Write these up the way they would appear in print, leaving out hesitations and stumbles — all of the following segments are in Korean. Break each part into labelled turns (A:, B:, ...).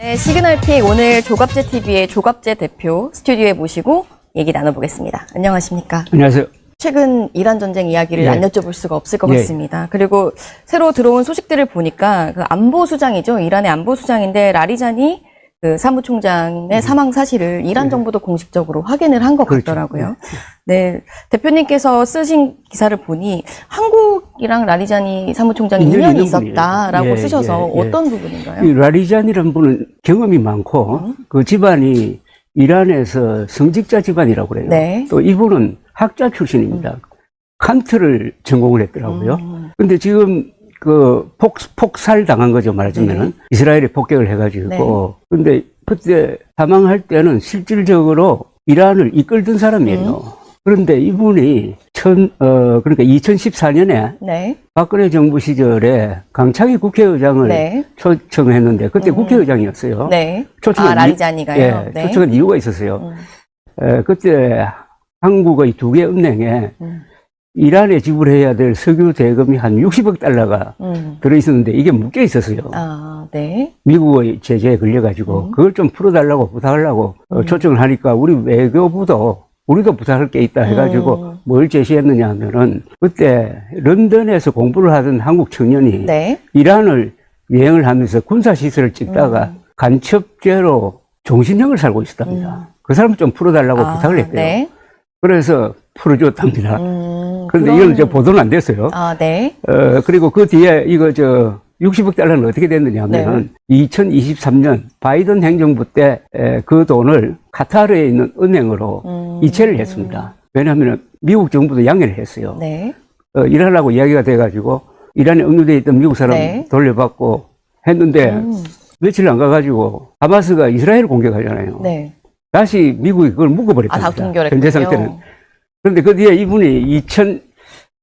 A: 네, 시그널픽 오늘 조갑제TV의 조갑제 대표 스튜디오에 모시고 얘기 나눠보겠습니다. 안녕하십니까?
B: 안녕하세요.
A: 최근 이란 전쟁 이야기를 안 여쭤볼 수가 없을 것 같습니다. 그리고 새로 들어온 소식들을 보니까 그 안보수장이죠. 이란의 안보수장인데 라리자니 그 사무총장의 사망 사실을 이란 정부도 공식적으로 확인을 한 것 같더라고요. 네, 대표님께서 쓰신 기사를 보니 한국이랑 라리자니 사무총장이 인연이 있었다라고 쓰셔서 어떤 부분인가요?
B: 이 라리자니라는 분은 경험이 많고 그 집안이 이란에서 성직자 집안이라고 그래요.
A: 네.
B: 또 이분은 학자 출신입니다. 칸트를 전공을 했더라고요. 근데 지금 그 폭살 당한 거죠, 말하자면은. 이스라엘이 폭격을 해가지고. 근데 그때 사망할 때는 실질적으로 이란을 이끌던 사람이에요. 그런데 이분이 그러니까 2014년에 박근혜 정부 시절에 강창희 국회의장을 초청했는데 그때 국회의장이었어요. 초청한
A: 라리자니가요?
B: 초청한 이유가 있었어요. 그때 한국의 두 개 은행에 이란에 지불해야 될 석유 대금이 한 60억 달러가 들어있었는데 이게 묶여 있었어요. 미국의 제재에 걸려가지고 그걸 좀 풀어달라고 부탁하려고 초청을 하니까 우리 외교부도 우리도 부탁할 게 있다 해가지고 뭘 제시했느냐 하면은 그때 런던에서 공부를 하던 한국 청년이 이란을 여행을 하면서 군사시설을 찍다가 간첩죄로 종신형을 살고 있었답니다. 그 사람을 좀 풀어달라고 부탁을 했대요. 그래서 풀어줬답니다. 그런데 이건 이제 보도는 안 됐어요. 그리고 그 뒤에 이거 60억 달러는 어떻게 됐느냐 하면은 2023년 바이든 행정부 때 그 돈을 카타르에 있는 은행으로 이체를 했습니다. 왜냐하면 미국 정부도 양해를 했어요. 일하려고 이야기가 돼가지고 이란에 억류되어 있던 미국 사람 돌려받고 했는데 며칠 안 가가지고 하마스가 이스라엘을 공격하잖아요. 다시 미국이 그걸 묶어버렸답니다. 현재 상태는. 그런데 그 뒤에 이분이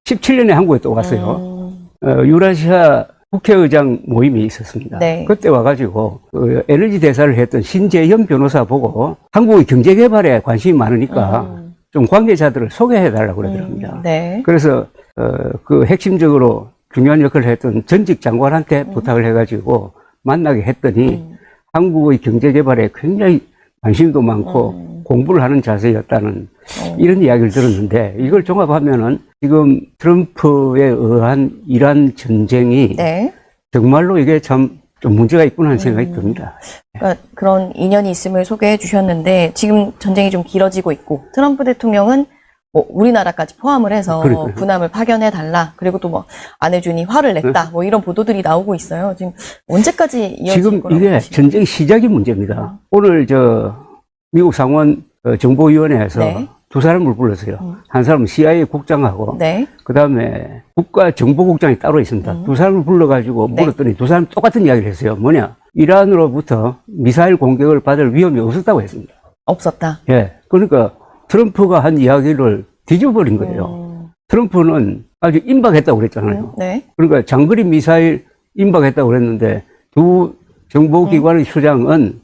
B: 2017년에 한국에 또 왔어요. 유라시아 국회의장 모임이 있었습니다. 그때 와가지고 에너지 대사를 했던 신재현 변호사 보고 한국의 경제개발에 관심이 많으니까 좀 관계자들을 소개해달라고 그러더랍니다. 그래서 그 핵심적으로 중요한 역할을 했던 전직 장관한테 부탁을 해가지고 만나게 했더니 한국의 경제개발에 굉장히 관심도 많고 공부를 하는 자세였다는 이런 이야기를 들었는데 이걸 종합하면은 지금 트럼프에 의한 이란 전쟁이 정말로 이게 참 좀 문제가 있구나 하는 생각이 듭니다.
A: 그러니까 그런 인연이 있음을 소개해 주셨는데 지금 전쟁이 좀 길어지고 있고 트럼프 대통령은 뭐 우리나라까지 포함을 해서 군함을 파견해 달라. 그리고 또 뭐 안 해주니 화를 냈다. 뭐 이런 보도들이 나오고 있어요. 지금 언제까지 이어질
B: 지금
A: 거라고
B: 이게
A: 보시나요?
B: 전쟁이 시작이 문제입니다. 오늘 미국 상원 정보위원회에서 두 사람을 불렀어요. 한 사람은 CIA 국장하고 그 다음에 국가정보국장이 따로 있습니다. 두 사람을 불러가지고 물었더니 두 사람 똑같은 이야기를 했어요. 뭐냐? 이란으로부터 미사일 공격을 받을 위험이 없었다고 했습니다.
A: 없었다.
B: 그러니까 트럼프가 한 이야기를 뒤집어버린 거예요. 트럼프는 아주 임박했다고 그랬잖아요. 그러니까 장거리 미사일 임박했다고 그랬는데 두 정보기관의 수장은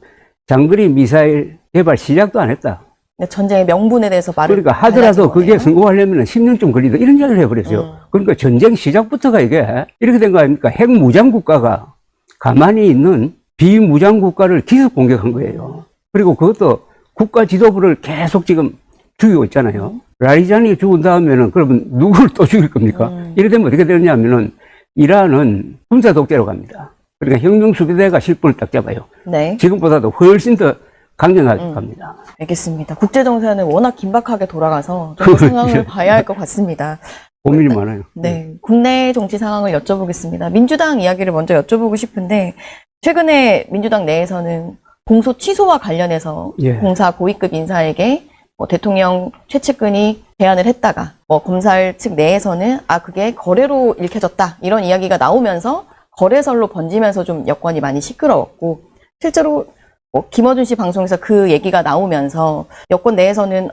B: 장거리 미사일 개발 시작도 안 했다.
A: 전쟁의 명분에 대해서 말을
B: 그러니까 하더라도 그게 성공하려면 10년쯤 걸리다 이런 이야기를 해버렸어요. 그러니까 전쟁 시작부터가 이게 이렇게 된 거 아닙니까? 핵무장국가가 가만히 있는 비무장국가를 기습 공격한 거예요. 그리고 그것도 국가 지도부를 계속 지금 죽이고 있잖아요. 라리자니 죽은 다음에는 그러면 누구를 또 죽일 겁니까? 이래 되면 어떻게 되느냐면은 이란은 군사 독재로 갑니다. 그러니까 혁명수비대가 실권을 딱 잡아요. 지금보다도 훨씬 더 강력하게 갑니다.
A: 알겠습니다. 국제정세는 워낙 긴박하게 돌아가서 좀 상황을 봐야 할 것 같습니다.
B: 고민이 많아요.
A: 국내 정치 상황을 여쭤보겠습니다. 민주당 이야기를 먼저 여쭤보고 싶은데 최근에 민주당 내에서는 공소 취소와 관련해서 공사 고위급 인사에게 뭐 대통령 최측근이 제안을 했다가 뭐 검찰 측 내에서는 그게 거래로 읽혀졌다 이런 이야기가 나오면서 거래설로 번지면서 좀 여권이 많이 시끄러웠고 실제로 김어준 씨 방송에서 그 얘기가 나오면서 여권 내에서는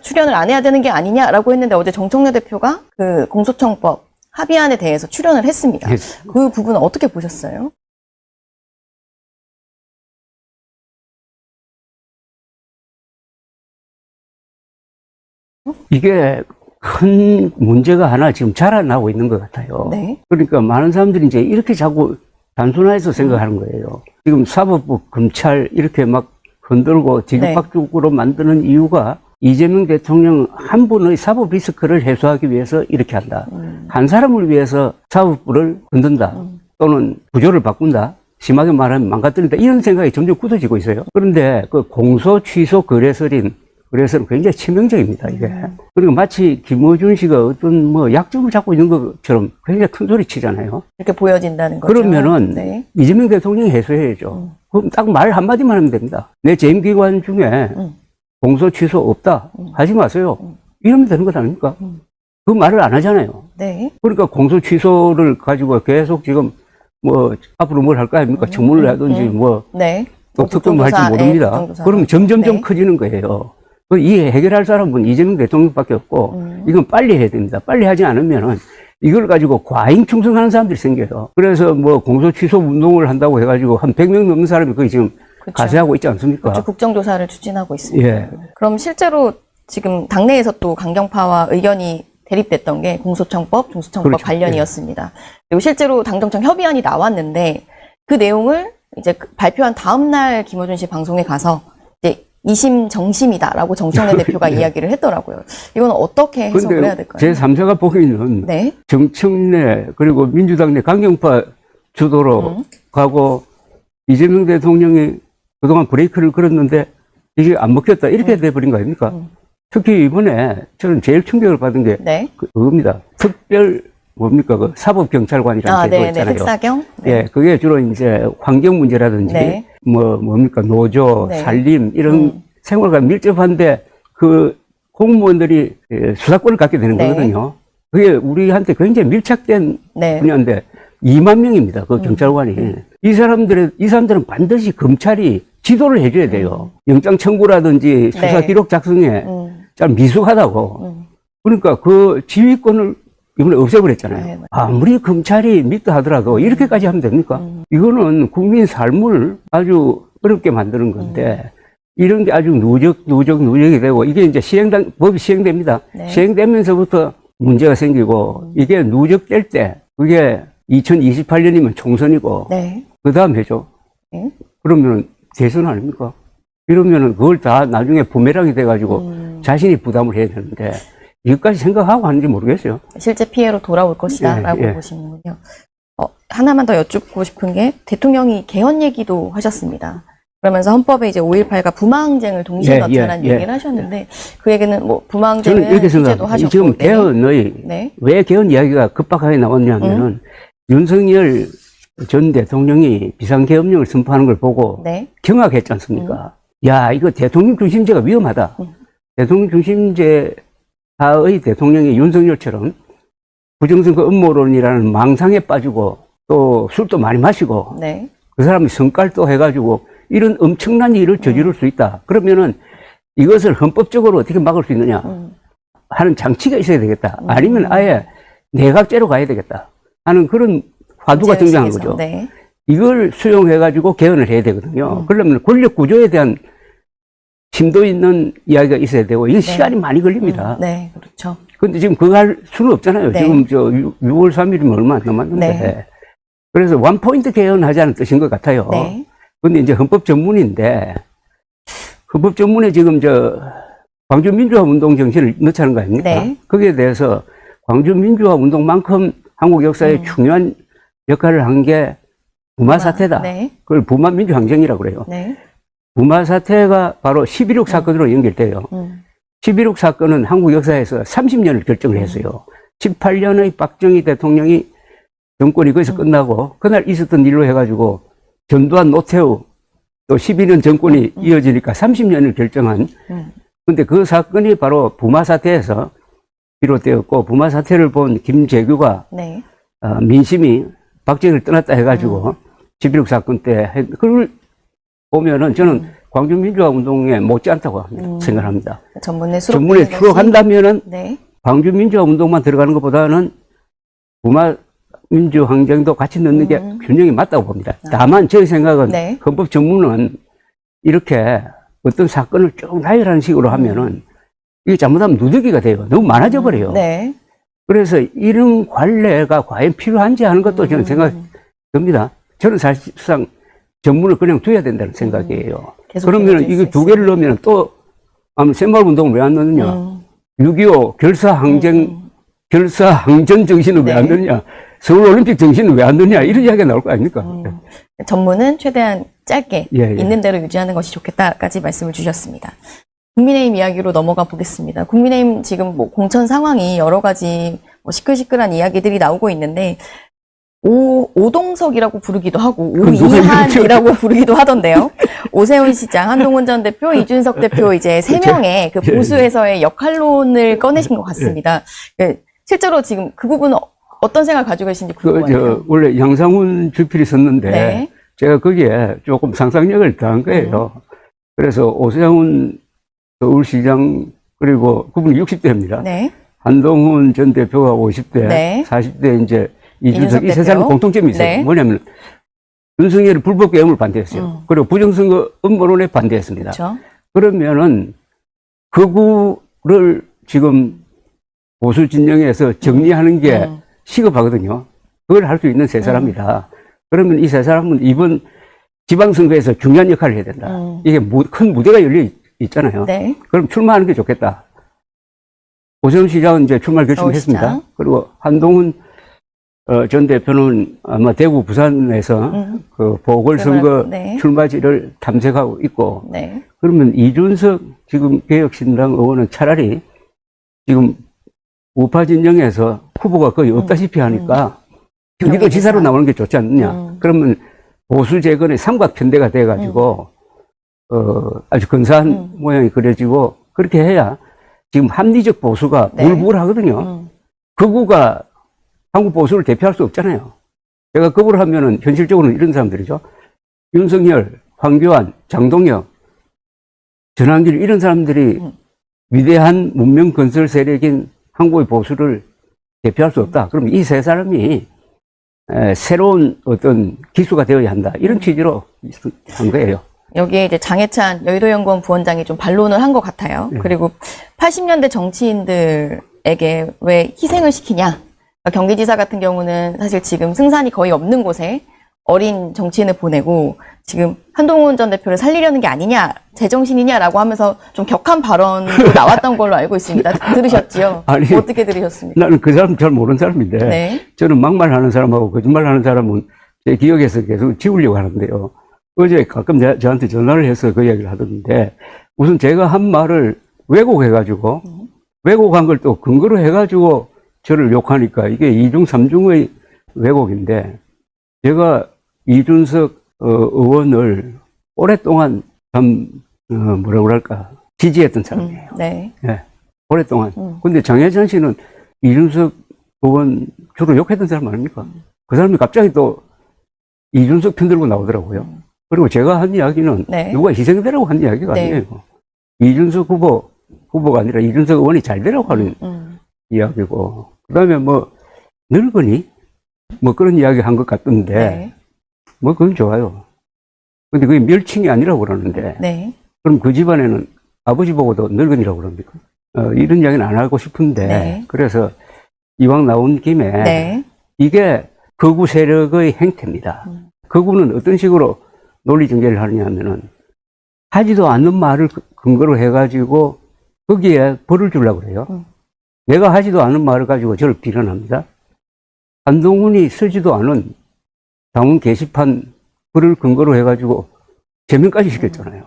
A: 출연을 안 해야 되는 게 아니냐라고 했는데 어제 정청래 대표가 그 공소청법 합의안에 대해서 출연을 했습니다. 그 부분은 어떻게 보셨어요?
B: 이게 큰 문제가 하나 지금 자라나고 있는 것 같아요. 그러니까 많은 사람들이 이제 이렇게 자꾸 단순화해서 생각하는 거예요. 지금 사법부, 검찰 이렇게 막 흔들고 뒤죽박죽으로 만드는 이유가 이재명 대통령 한 분의 사법 리스크를 해소하기 위해서 이렇게 한다. 한 사람을 위해서 사법부를 흔든다. 또는 구조를 바꾼다. 심하게 말하면 망가뜨린다. 이런 생각이 점점 굳어지고 있어요. 그런데 그 공소 취소 거래설은 굉장히 치명적입니다, 이게. 그리고 마치 김어준 씨가 어떤 뭐 약점을 잡고 있는 것처럼 굉장히 큰 소리 치잖아요.
A: 이렇게 보여진다는 거죠.
B: 그러면은
A: 네.
B: 이재명 대통령이 해소해야죠. 그럼 딱 말 한마디만 하면 됩니다. 내 재임 기관 중에 공소 취소 없다. 하지 마세요. 이러면 되는 것 아닙니까? 그 말을 안 하잖아요.
A: 네.
B: 그러니까 공소 취소를 가지고 계속 지금 뭐 앞으로 뭘 할 거 아닙니까? 청문을 하든지 뭐
A: 네.
B: 또 특검을 할지 모릅니다. 그러면 점점점
A: 네.
B: 커지는 거예요. 이 해결할 사람은 이재명 대통령밖에 없고 이건 빨리 해야 됩니다. 빨리 하지 않으면은 이걸 가지고 과잉 충성하는 사람들이 생겨요. 그래서 뭐 공소 취소 운동을 한다고 해가지고 한 100명 넘는 사람이 거의 지금
A: 그렇죠.
B: 가세하고 있지 않습니까?
A: 그렇죠. 국정조사를 추진하고 있습니다.
B: 예.
A: 그럼 실제로 지금 당내에서 또 강경파와 의견이 대립됐던 게 공소청법, 중수청법
B: 그렇죠.
A: 관련이었습니다. 그리고 실제로 당정청 협의안이 나왔는데 그 내용을 이제 발표한 다음 날 김어준 씨 방송에 가서 이제 이심 정심이다라고 정청래 대표가 이야기를 했더라고요. 이건 어떻게 해석을 해야 될까요?
B: 제 3자가 보기에는
A: 네.
B: 정청래 그리고 민주당 내 강경파 주도로 가고 이재명 대통령이 그동안 브레이크를 걸었는데 이게 안 먹혔다 이렇게 돼버린 거 아닙니까? 특히 이번에 저는 제일 충격을 받은 게
A: 네.
B: 그겁니다. 특별 뭡니까 그 사법경찰관이라는 제도 있잖아요.
A: 특사경. 네.
B: 예, 그게 주로 이제 환경 문제라든지
A: 네.
B: 뭡니까 노조,
A: 네.
B: 산림 이런 생활과 밀접한데 그 공무원들이 수사권을 갖게 되는
A: 네.
B: 거거든요. 그게 우리한테 굉장히 밀착된
A: 네.
B: 분야인데 2만 명입니다. 그 경찰관이. 이 사람들은 반드시 검찰이 지도를 해줘야 돼요. 영장 청구라든지 수사
A: 네.
B: 기록 작성에 잘 미숙하다고. 그러니까 그 지휘권을 이번에 없애버렸잖아요.
A: 네,
B: 아무리 검찰이 믿다 하더라도 이렇게까지 하면 됩니까? 이거는 국민 삶을 아주 어렵게 만드는 건데 이런 게 아주 누적이 되고 이게 이제 법이 시행됩니다.
A: 네.
B: 시행되면서부터 문제가 생기고 이게 누적될 때 그게 2028년이면 총선이고
A: 네.
B: 그 다음 해죠.
A: 네.
B: 그러면 대선 아닙니까? 이러면은 그걸 다 나중에 부메랑이 돼가지고 자신이 부담을 해야 되는데 이것까지 생각하고 하는지 모르겠어요.
A: 실제 피해로 돌아올 것이다라고
B: 예.
A: 보시는군요. 하나만 더 여쭙고 싶은 게 대통령이 개헌 얘기도 하셨습니다. 그러면서 헌법에 이제 5.18과 부마항쟁을 동시에
B: 예,
A: 넣자는
B: 예,
A: 얘기를 하셨는데 그 얘기는 뭐
B: 저는
A: 부마항쟁은
B: 이렇게
A: 주제도
B: 생각합니다.
A: 하셨고
B: 지금 개헌의
A: 네.
B: 왜 개헌 이야기가 급박하게 나왔냐면은 윤석열 전 대통령이 비상계엄령을 선포하는 걸 보고
A: 네.
B: 경악했지 않습니까? 야, 이거 대통령 중심제가 위험하다. 대통령 중심제 하의 대통령이 윤석열처럼 부정선거 음모론이라는 망상에 빠지고 또 술도 많이 마시고
A: 네.
B: 그 사람이 성깔도 해가지고 이런 엄청난 일을 저지를 수 있다. 그러면은 이것을 헌법적으로 어떻게 막을 수 있느냐 하는 장치가 있어야 되겠다. 아니면 아예 내각제로 가야 되겠다 하는 그런 화두가 등장한 거죠.
A: 네.
B: 이걸 수용해가지고 개헌을 해야 되거든요. 그러려면 권력 구조에 대한 심도 있는 이야기가 있어야 되고 이게 시간이 많이 걸립니다.
A: 네, 그렇죠.
B: 근데 지금 그거 할 수는 없잖아요.
A: 네.
B: 지금 6월 3일이면 얼마 안 남았는데.
A: 네.
B: 그래서 원포인트 개헌하자는 뜻인 것 같아요.
A: 네.
B: 근데 이제 헌법 전문인데 헌법 전문에 지금 광주 민주화 운동 정신을 넣자는 거 아닙니까?
A: 네.
B: 거기에 대해서 광주 민주화 운동만큼 한국 역사에 중요한 역할을 한 게 부마 사태다.
A: 네.
B: 그걸 부마 민주항쟁이라고 그래요.
A: 네.
B: 부마 사태가 바로 11.6 사건으로 연결돼요. 11.6 사건은 한국 역사에서 30년을 결정을 했어요. 18년의 박정희 대통령이 정권이 거기서 끝나고 그날 있었던 일로 해가지고 전두환 노태우 또 12년 정권이 이어지니까 30년을 결정한 근데 그 사건이 바로 부마 사태에서 비롯되었고 부마 사태를 본 김재규가
A: 네.
B: 민심이 박정희를 떠났다 해가지고 11.6 사건 때 그걸 보면은 저는 광주 민주화 운동에 못지않다고 생각합니다. 전문에 수록한다면은
A: 네.
B: 광주 민주화 운동만 들어가는 것보다는 부마 민주 항쟁도 같이 넣는 게 균형이 맞다고 봅니다. 다만 저희 생각은
A: 네.
B: 헌법 전문은 이렇게 어떤 사건을 쭉 나열하는 식으로 하면은 이게 잘못하면 누더기가 돼요. 너무 많아져 버려요.
A: 네.
B: 그래서 이런 관례가 과연 필요한지 하는 것도 저는 생각됩니다. 저는 사실상 전문을 그냥 둬야 된다는 생각이에요.
A: 그러면
B: 이거 두 개를 넣으면 또 아무 새마을운동을 왜 안 넣느냐? 6.25 결사항전 정신을 왜 안 넣느냐? 서울올림픽 정신을 왜 안 넣느냐? 이런 이야기가 나올 거 아닙니까?
A: 전문은 최대한 짧게 있는 대로 유지하는 것이 좋겠다까지 말씀을 주셨습니다. 국민의힘 이야기로 넘어가 보겠습니다. 국민의힘 지금 뭐 공천 상황이 여러 가지 시끌시끌한 이야기들이 나오고 있는데 오동석이라고 부르기도 하고 오이한이라고 부르기도 하던데요. 오세훈 시장, 한동훈 전 대표, 이준석 대표 이제 세 명의 그 보수에서의 역할론을 꺼내신 것 같습니다. 실제로 지금 그 부분은 어떤 생각 가지고 계신지 궁금해요.
B: 원래 양상훈 주필이 썼는데 제가 거기에 조금 상상력을 더한 거예요. 그래서 오세훈 서울시장 그리고 그분이 60대입니다. 한동훈 전 대표가 50대, 40대 이제 이준석 이 세 사람 공통점이 있어요. 뭐냐면 윤석열이 불법 계엄을 반대했어요. 그리고 부정선거 음모론에 반대했습니다.
A: 그렇죠.
B: 그러면은 극우를 지금 보수 진영에서 정리하는 게 시급하거든요. 그걸 할 수 있는 세 사람이다. 그러면 이 세 사람은 이번 지방선거에서 중요한 역할을 해야 된다. 이게 큰 무대가 열려 있잖아요. 그럼 출마하는 게 좋겠다. 오세훈 시장은 이제 출마를 결심했습니다. 그리고 한동훈 전 대표는 아마 대구, 부산에서 그 보궐선거 출마지를 탐색하고 있고, 그러면 이준석 지금 개혁신당 의원은 차라리 지금 우파 진영에서 후보가 거의 없다시피 하니까 경기도 지사로 나오는 게 좋지 않느냐. 그러면 보수 재건의 삼각편대가 돼가지고 아주 근사한 모양이 그려지고 그렇게 해야 지금 합리적 보수가 불불하거든요. 극우가 한국 보수를 대표할 수 없잖아요. 제가 극우를 하면은 현실적으로는 이런 사람들이죠. 윤석열, 황교안, 장동혁, 전환길 이런 사람들이 위대한 문명 건설 세력인 한국의 보수를 대표할 수 없다. 그럼 이 세 사람이 새로운 어떤 기수가 되어야 한다. 이런 취지로 한 거예요.
A: 여기에 이제 장해찬 여의도연구원 부원장이 좀 반론을 한 것 같아요. 그리고 80년대 정치인들에게 왜 희생을 시키냐. 경기지사 같은 경우는 사실 지금 승산이 거의 없는 곳에 어린 정치인을 보내고 지금 한동훈 전 대표를 살리려는 게 아니냐, 제정신이냐라고 하면서 좀 격한 발언도 나왔던 걸로 알고 있습니다. 들으셨지요?
B: 아니,
A: 어떻게 들으셨습니까?
B: 나는 그 사람 잘 모르는 사람인데 저는 막말하는 사람하고 거짓말하는 사람은 제 기억에서 계속 지우려고 하는데요. 어제 가끔 저한테 전화를 해서 그 이야기를 하던데 우선 제가 한 말을 왜곡해가지고 왜곡한 걸 또 근거로 해가지고 저를 욕하니까 이게 이중 삼중의 왜곡인데 제가 이준석 의원을 오랫동안 참 뭐라고 그럴까 지지했던 사람이에요. 오랫동안. 근데 장혜찬 씨는 이준석 의원 주로 욕했던 사람 아닙니까? 그 사람이 갑자기 또 이준석 편 들고 나오더라고요. 그리고 제가 한 이야기는 누가 희생되라고 한 이야기가 아니에요. 이준석 후보가 아니라 이준석 의원이 잘 되라고 하는 이야기고, 그 다음에 뭐, 늙은이? 뭐 그런 이야기 한 것 같던데, 뭐 그건 좋아요. 근데 그게 멸칭이 아니라고 그러는데, 그럼 그 집안에는 아버지 보고도 늙은이라고 그럽니까? 이런 이야기는 안 하고 싶은데, 그래서 이왕 나온 김에, 이게 극우 세력의 행태입니다. 극우는 어떤 식으로 논리 전개를 하느냐 하면은, 하지도 않는 말을 근거로 해가지고, 거기에 벌을 주려고 그래요. 내가 하지도 않은 말을 가지고 저를 비난합니다. 한동훈이 쓰지도 않은 당원 게시판 글을 근거로 해가지고 제명까지 시켰잖아요.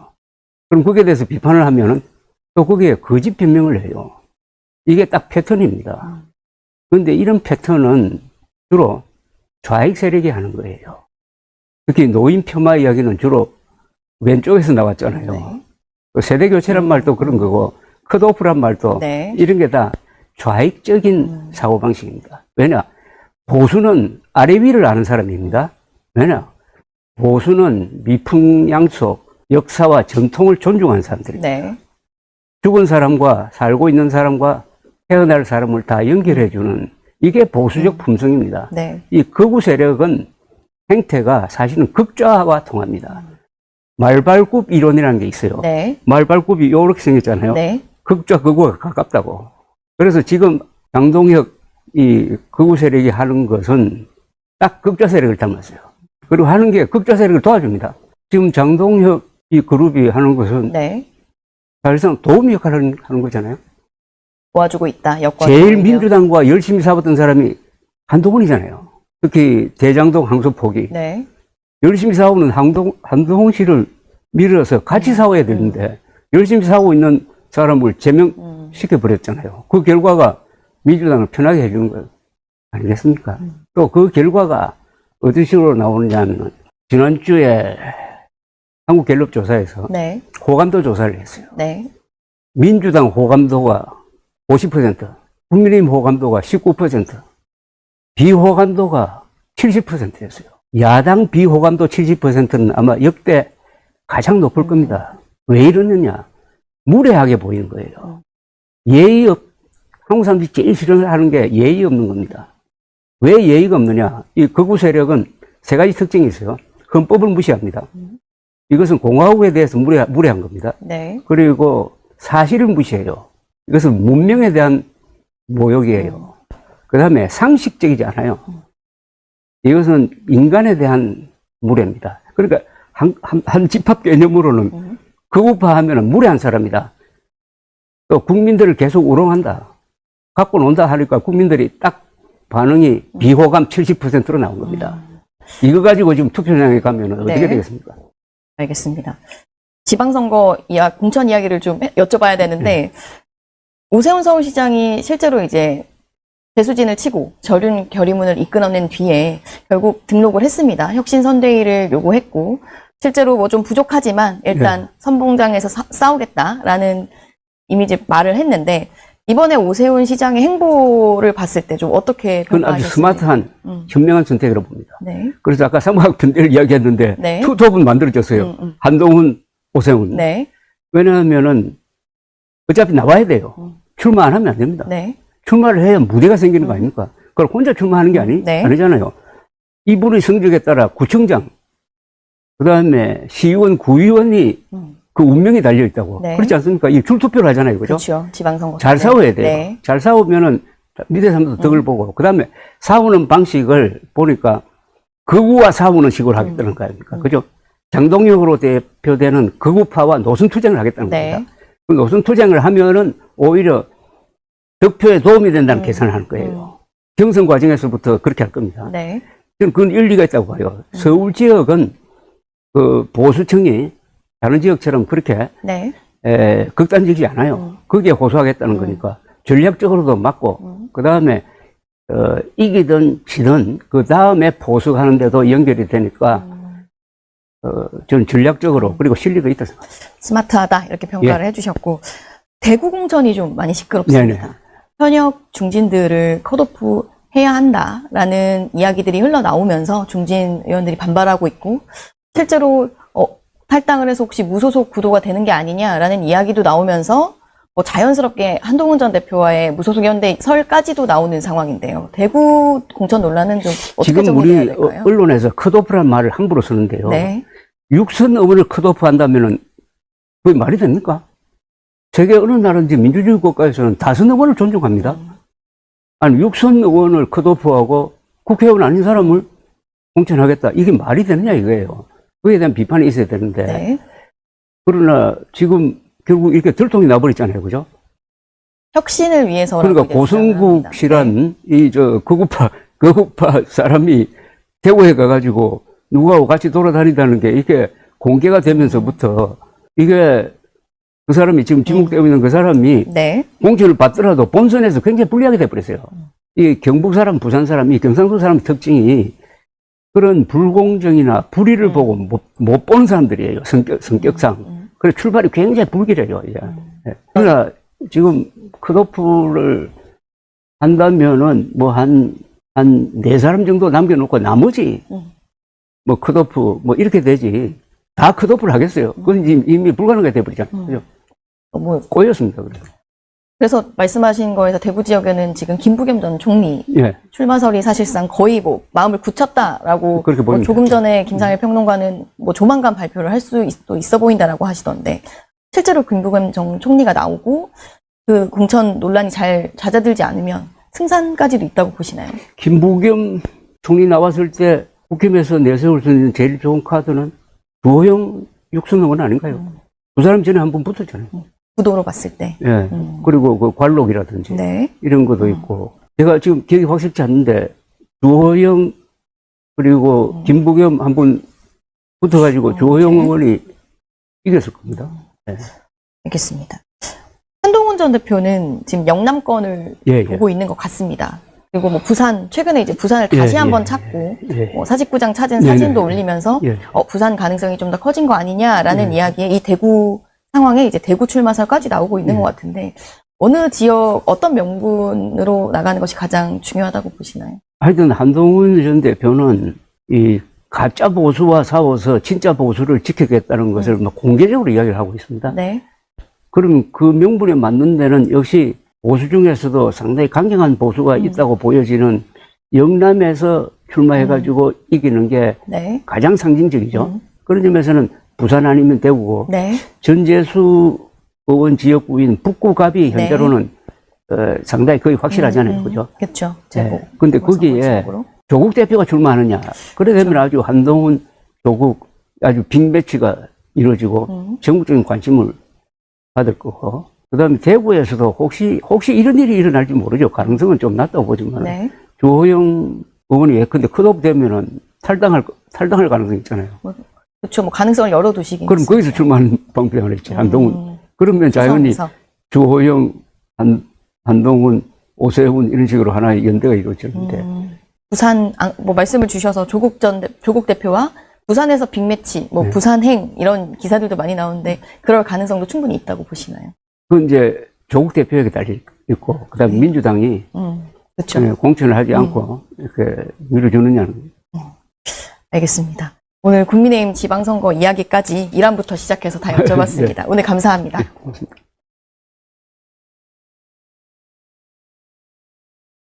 B: 그럼 거기에 대해서 비판을 하면은 또 거기에 거짓 변명을 해요. 이게 딱 패턴입니다. 그런데 이런 패턴은 주로 좌익 세력이 하는 거예요. 특히 노인 폄하 이야기는 주로 왼쪽에서 나왔잖아요. 세대 교체란 말도 그런 거고 컷오프란 말도 이런 게 다 좌익적인 사고방식입니다. 왜냐? 보수는 아래 위를 아는 사람입니다. 왜냐? 보수는 미풍양속, 역사와 전통을 존중하는 사람들입니다. 죽은 사람과 살고 있는 사람과 태어날 사람을 다 연결해주는 이게 보수적 품성입니다. 이 극우 세력은 행태가 사실은 극좌와 통합니다. 말발굽 이론이라는 게 있어요. 말발굽이 이렇게 생겼잖아요. 극좌 극우가 가깝다고. 그래서 지금 장동혁 이 극우 세력이 하는 것은 딱 극좌 세력을 닮았어요. 그리고 하는 게 극좌 세력을 도와줍니다. 지금 장동혁 이 그룹이 하는 것은
A: 네.
B: 사실상 도움 역할을 하는 거잖아요.
A: 도와주고 있다. 여권.
B: 제일 민주당과 열심히 싸웠던 사람이 한동훈이잖아요. 특히 대장동 항소포기.
A: 네.
B: 열심히 싸우는 한동훈 씨를 밀어서 같이 싸워야 되는데 열심히 싸우고 있는 사람을 제명시켜버렸잖아요. 그 결과가 민주당을 편하게 해주는 거 아니겠습니까? 또 그 결과가 어떤 식으로 나오느냐면 지난주에 한국갤럽조사에서
A: 네.
B: 호감도 조사를 했어요.
A: 네.
B: 민주당 호감도가 50%, 국민의힘 호감도가 19%, 비호감도가 70%였어요. 야당 비호감도 70%는 아마 역대 가장 높을 겁니다. 왜 이러느냐? 무례하게 보이는 거예요. 한국 사람들이 제일 싫어하는 게 예의 없는 겁니다. 왜 예의가 없느냐? 이 극우 세력은 세 가지 특징이 있어요. 헌법을 무시합니다. 이것은 공화국에 대해서 무례한 겁니다.
A: 네.
B: 그리고 사실을 무시해요. 이것은 문명에 대한 모욕이에요. 그 다음에 상식적이지 않아요. 이것은 인간에 대한 무례입니다. 그러니까 한 집합 개념으로는 극우파하면 무례한 사람이다. 또 국민들을 계속 우롱한다. 갖고 논다 하니까 국민들이 딱 반응이 비호감 70%로 나온 겁니다. 이거 가지고 지금 투표장에 가면 어떻게 되겠습니까?
A: 알겠습니다. 지방선거 공천 이야기를 좀 여쭤봐야 되는데, 오세훈 서울시장이 실제로 이제 배수진을 치고 절윤 결의문을 이끌어낸 뒤에 결국 등록을 했습니다. 혁신선대위를 요구했고, 실제로 뭐 좀 부족하지만 일단 선봉장에서 싸우겠다라는 이미지 말을 했는데, 이번에 오세훈 시장의 행보를 봤을 때 좀 어떻게
B: 그건 아주 스마트한 현명한 선택이라고 봅니다.
A: 네.
B: 그래서 아까 삼각 편대를 이야기했는데
A: 네.
B: 투톱은 만들어졌어요. 한동훈, 오세훈.
A: 네.
B: 왜냐하면은 어차피 나와야 돼요. 출마 안 하면 안 됩니다.
A: 네.
B: 출마를 해야 무대가 생기는 거 아닙니까? 그걸 혼자 출마하는 게
A: 네.
B: 아니잖아요. 이분의 성적에 따라 구청장, 그 다음에 시의원, 구의원이 그 운명이 달려있다고.
A: 네.
B: 그렇지 않습니까? 이 줄투표를 하잖아요. 그죠?
A: 그렇죠. 지방선거.
B: 잘 싸워야 돼요.
A: 네.
B: 잘 싸우면은 밑에 사람도 덕을 보고, 그 다음에 싸우는 방식을 보니까 극우와 싸우는 식으로 하겠다는 거 아닙니까? 그죠? 장동혁으로 대표되는 극우파와 노선투쟁을 하겠다는
A: 네.
B: 겁니다. 그 노선투쟁을 하면은 오히려 득표에 도움이 된다는 계산을 하는 거예요. 경선 과정에서부터 그렇게 할 겁니다.
A: 네.
B: 저는 그건 일리가 있다고 봐요. 서울 지역은 그 보수층이 다른 지역처럼 그렇게
A: 네.
B: 극단적이지 않아요. 거기에 호소하겠다는 거니까 전략적으로도 맞고 그 다음에 이기든 지든 그 다음에 보수하는데도 연결이 되니까 저는 전략적으로 그리고 실리도 있다 생각합니다.
A: 스마트하다 이렇게 평가를 해주셨고, 대구 공천이 좀 많이 시끄럽습니다.
B: 네네.
A: 현역 중진들을 컷오프 해야 한다라는 이야기들이 흘러나오면서 중진 의원들이 반발하고 있고, 실제로 탈당을 해서 혹시 무소속 구도가 되는 게 아니냐라는 이야기도 나오면서 자연스럽게 한동훈 전 대표와의 무소속 연대 설까지도 나오는 상황인데요. 대구 공천 논란은 좀 어떻게
B: 지금 우리
A: 정리해야 될까요?
B: 언론에서 컷오프라는 말을 함부로 쓰는데요.
A: 네.
B: 육선 의원을 컷오프 한다면은 그게 말이 됩니까? 세계 어느 나라든지 민주주의 국가에서는 다선 의원을 존중합니다. 아니, 육선 의원을 컷오프하고 국회의원 아닌 사람을 공천하겠다. 이게 말이 되느냐 이거예요. 그에 대한 비판이 있어야 되는데.
A: 네.
B: 그러나 지금 결국 이렇게 들통이 나버렸잖아요. 그죠?
A: 혁신을 위해서.
B: 그러니까 고성국 씨란 극우파 사람이 대구에 가가지고 누구하고 같이 돌아다닌다는 게 이게 공개가 되면서부터 이게 그 사람이 지금 지목되고 있는 그 사람이
A: 네.
B: 공천을 받더라도 본선에서 굉장히 불리하게 돼버렸어요. 이 경북 사람, 부산 사람, 이 경상도 사람 특징이 그런 불공정이나 불의를 보고 못 본 사람들이에요. 성격상. 그래서 출발이 굉장히 불길해요. 이제. 그러나 지금 컷오프를 한다면은 뭐 한 네 사람 정도 남겨놓고 나머지 뭐 컷오프 뭐 이렇게 되지. 다 컷오프를 하겠어요. 그건 이미 불가능하게 돼버리잖아요. 그죠?
A: 너무
B: 꼬였습니다.
A: 그래서 말씀하신 거에서 대구 지역에는 지금 김부겸 전 총리
B: 예.
A: 출마설이 사실상 거의 뭐 마음을 굳혔다라고
B: 그렇게 보입니다.
A: 조금 전에 김상일 평론가는 뭐 조만간 발표를 할 수도 있어 보인다라고 하시던데, 실제로 김부겸 전 총리가 나오고 그 공천 논란이 잘 잦아들지 않으면 승산까지도 있다고 보시나요?
B: 김부겸 총리 나왔을 때 국힘에서 내세울 수 있는 제일 좋은 카드는 주호영 육선홍은 아닌가요? 두 사람 전에 한 번 붙었잖아요.
A: 구도로 봤을 때.
B: 예. 그리고 그 관록이라든지
A: 네.
B: 이런 것도 있고 제가 지금 기억이 확실치 않는데 주호영 그리고 김부겸 한 번 붙어가지고 주호영 의원이 이겼을 겁니다. 네.
A: 알겠습니다. 한동훈 전 대표는 지금 영남권을
B: 예,
A: 보고 있는 것 같습니다. 그리고 뭐 부산, 최근에 이제 부산을 다시 한번 찾고, 뭐 사직구장 찾은 사진도 올리면서, 부산 가능성이 좀 더 커진 거 아니냐라는 이야기에 이 대구 상황에 이제 대구 출마설까지 나오고 있는 것 같은데, 어느 지역, 어떤 명분으로 나가는 것이 가장 중요하다고 보시나요?
B: 하여튼 한동훈 전 대표는 이 가짜 보수와 싸워서 진짜 보수를 지키겠다는 것을 막 공개적으로 이야기를 하고 있습니다.
A: 네.
B: 그럼 그 명분에 맞는 데는 역시 보수 중에서도 상당히 강경한 보수가 있다고 보여지는 영남에서 출마해가지고 이기는 게 가장 상징적이죠. 그런 점에서는 부산 아니면 대구고 전재수 의원 지역구인 북구갑이 현재로는 상당히 거의 확실하잖아요. 그죠?
A: 그렇죠.
B: 네. 근데 거기에 조국 대표가 출마하느냐. 그래 되면 아주 한동훈, 조국 아주 빅매치가 이루어지고 전국적인 관심을 받을 거고. 그 다음에 대구에서도 혹시 이런 일이 일어날지 모르죠. 가능성은 좀 낮다고 보지만. 주호영 의원이 예컨대 컷오프 되면은 탈당할 가능성이 있잖아요.
A: 그렇죠. 뭐 가능성을 열어두시긴.
B: 그럼 거기서 출마하는 방법을 했지. 한동훈. 그러면 자연히 주호영, 한동훈, 오세훈 이런 식으로 하나의 연대가 이루어졌는데.
A: 부산, 뭐 말씀을 주셔서 조국 대표와 부산에서 빅매치, 뭐 부산행 이런 기사들도 많이 나오는데 그럴 가능성도 충분히 있다고 보시나요?
B: 그건 이제 조국 대표에게 달려 있고, 그 다음에 민주당이
A: 그렇죠.
B: 공천을 하지 않고 이렇게 밀어주느냐는.
A: 알겠습니다. 오늘 국민의힘 지방선거 이야기까지 1화부터 시작해서 다 여쭤봤습니다. 오늘 감사합니다.
B: 고맙습니다.